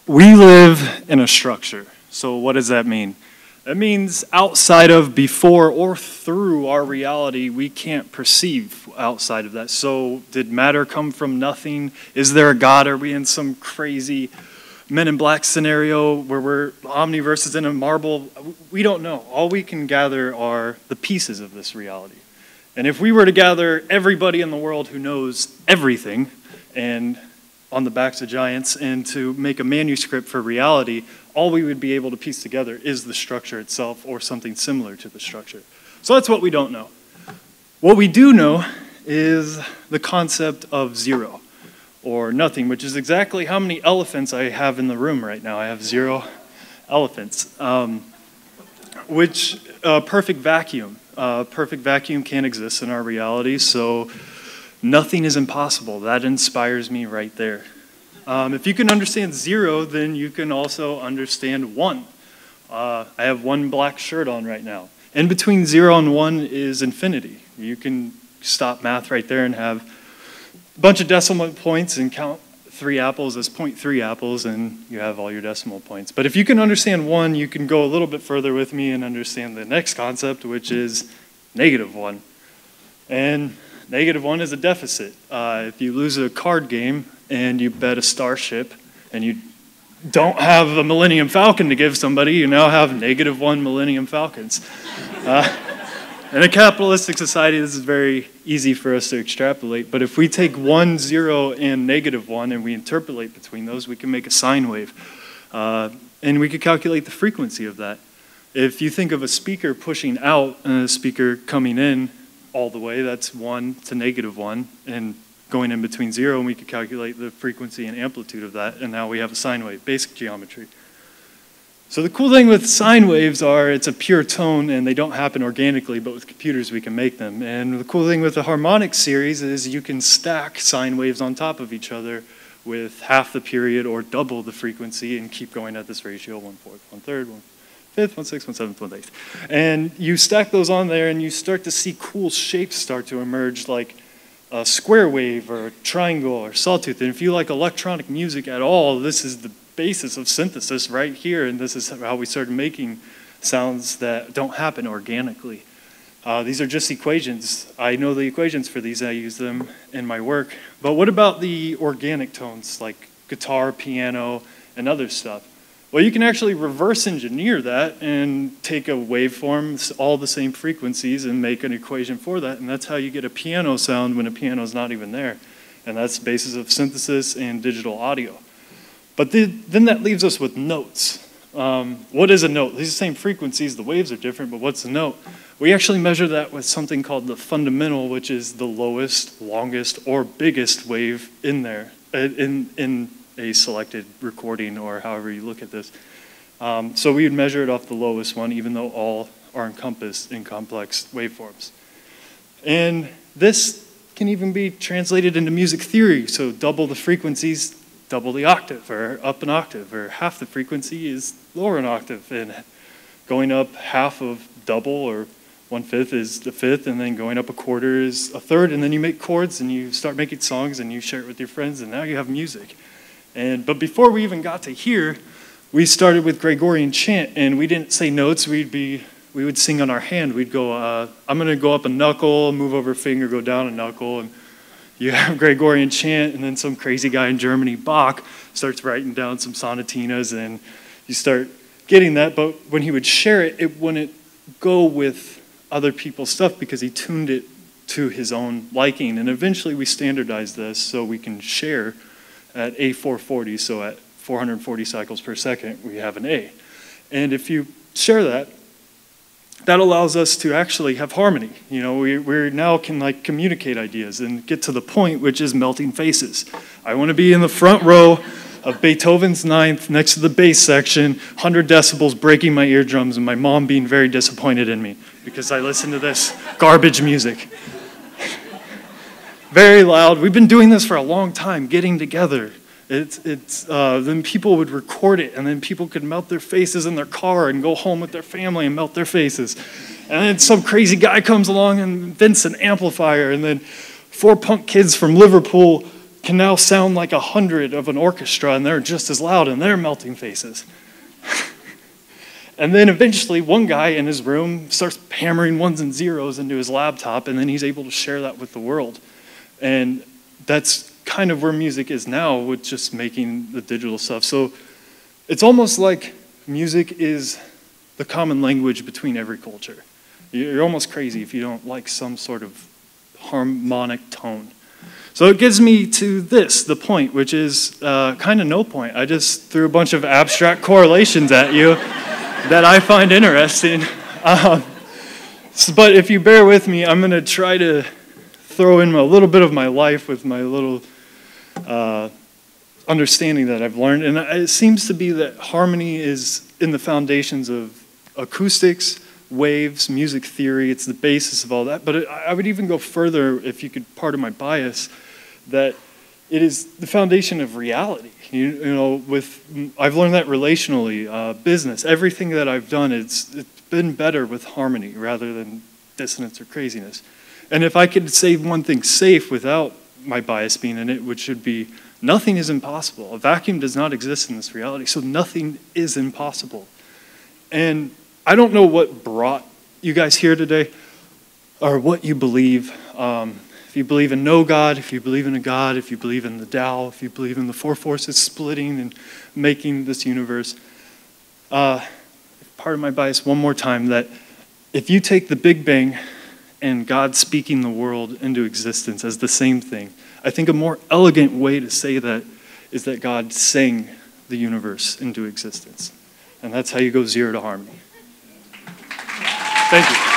We live in a structure. So what does that mean? That means outside of, before, or through our reality, we can't perceive outside of that. So did matter come from nothing? Is there a God? Are we in some crazy Men in Black scenario where omniverse is in a marble? We don't know. All we can gather are the pieces of this reality. And if we were to gather everybody in the world who knows everything and on the backs of giants and to make a manuscript for reality, all we would be able to piece together is the structure itself or something similar to the structure. So that's what we don't know. What we do know is the concept of zero or nothing, which is exactly how many elephants I have in the room right now. I have 0 elephants, which perfect vacuum. Perfect vacuum can't exist in our reality, so nothing is impossible. That inspires me right there. If you can understand 0, then you can also understand 1. I have 1 black shirt on right now. In between 0 and 1 is infinity. You can stop math right there and have a bunch of decimal points and count 3 apples as 0.3 apples, and you have all your decimal points. But if you can understand 1, you can go a little bit further with me and understand the next concept, which is -1. And -1 is a deficit. If you lose a card game and you bet a starship and you don't have a Millennium Falcon to give somebody, you now have -1 Millennium Falcons. In a capitalistic society, this is very easy for us to extrapolate, but if we take 1, 0, and -1 and we interpolate between those, we can make a sine wave. And we could calculate the frequency of that. If you think of a speaker pushing out and a speaker coming in all the way, that's 1 to -1, and going in between 0, and we could calculate the frequency and amplitude of that, and now we have a sine wave, basic geometry. So the cool thing with sine waves are it's a pure tone and they don't happen organically, but with computers we can make them. And the cool thing with the harmonic series is you can stack sine waves on top of each other with half the period or double the frequency and keep going at this ratio, 1/4, 1/3, 1/5, 1/6, 1/7, 1/8. And you stack those on there and you start to see cool shapes start to emerge, like a square wave or a triangle or sawtooth. And if you like electronic music at all, this is the basis of synthesis right here, and this is how we started making sounds that don't happen organically. These are just equations. I know the equations for these, I use them in my work. But what about the organic tones like guitar, piano, and other stuff? Well, you can actually reverse engineer that and take a waveform, all the same frequencies, and make an equation for that, and that's how you get a piano sound when a piano is not even there. And that's the basis of synthesis and digital audio. But then that leaves us with notes. What is a note? These are the same frequencies, the waves are different, but what's a note? We actually measure that with something called the fundamental, which is the lowest, longest, or biggest wave in there, in a selected recording, or however you look at this. So we would measure it off the lowest one, even though all are encompassed in complex waveforms. And this can even be translated into music theory, so double the frequencies, double the octave, or up an octave, or half the frequency is lower an octave, and going up half of double, or 1/5 is the fifth, and then going up a quarter is a third, and then you make chords, and you start making songs, and you share it with your friends, and now you have music. But before we even got to here, we started with Gregorian chant, and we didn't say notes, we would sing on our hand. We'd go, I'm gonna go up a knuckle, move over a finger, go down a knuckle, and you have Gregorian chant, and then some crazy guy in Germany, Bach, starts writing down some sonatinas, and you start getting that. But when he would share it, it wouldn't go with other people's stuff because he tuned it to his own liking. And eventually we standardized this so we can share at A440, so at 440 cycles per second, we have an A. And if you share that, that allows us to actually have harmony. You know, we now can like communicate ideas and get to the point, which is melting faces. I want to be in the front row of Beethoven's Ninth, next to the bass section, 100 decibels breaking my eardrums, and my mom being very disappointed in me because I listen to this garbage music. Very loud. We've been doing this for a long time, getting together. Then people would record it, and then people could melt their faces in their car and go home with their family and melt their faces. And then some crazy guy comes along and invents an amplifier, and then 4 punk kids from Liverpool can now sound like 100 of an orchestra, and they're just as loud, and they're melting faces. And then eventually one guy in his room starts hammering ones and zeros into his laptop, and then he's able to share that with the world. And that's kind of where music is now, with just making the digital stuff. So it's almost like music is the common language between every culture. You're almost crazy if you don't like some sort of harmonic tone. So it gives me to this, the point, which is kind of no point. I just threw a bunch of abstract correlations at you that I find interesting. But if you bear with me, I'm going to try to throw in a little bit of my life with my little understanding that I've learned. And it seems to be that harmony is in the foundations of acoustics, waves, music theory. It's the basis of all that. But I would even go further, if you could pardon my bias, that it is the foundation of reality. You know, I've learned that relationally, business, everything that I've done, it's been better with harmony rather than dissonance or craziness. And if I could say one thing safe without my bias being in it, which should be nothing is impossible. A vacuum does not exist in this reality, so nothing is impossible. And I don't know what brought you guys here today or what you believe. If you believe in no God, if you believe in a God, if you believe in the Tao, if you believe in the four forces splitting and making this universe, part of my bias one more time, that if you take the Big Bang and God speaking the world into existence as the same thing, I think a more elegant way to say that is that God sang the universe into existence. And that's how you go zero to harmony. Thank you.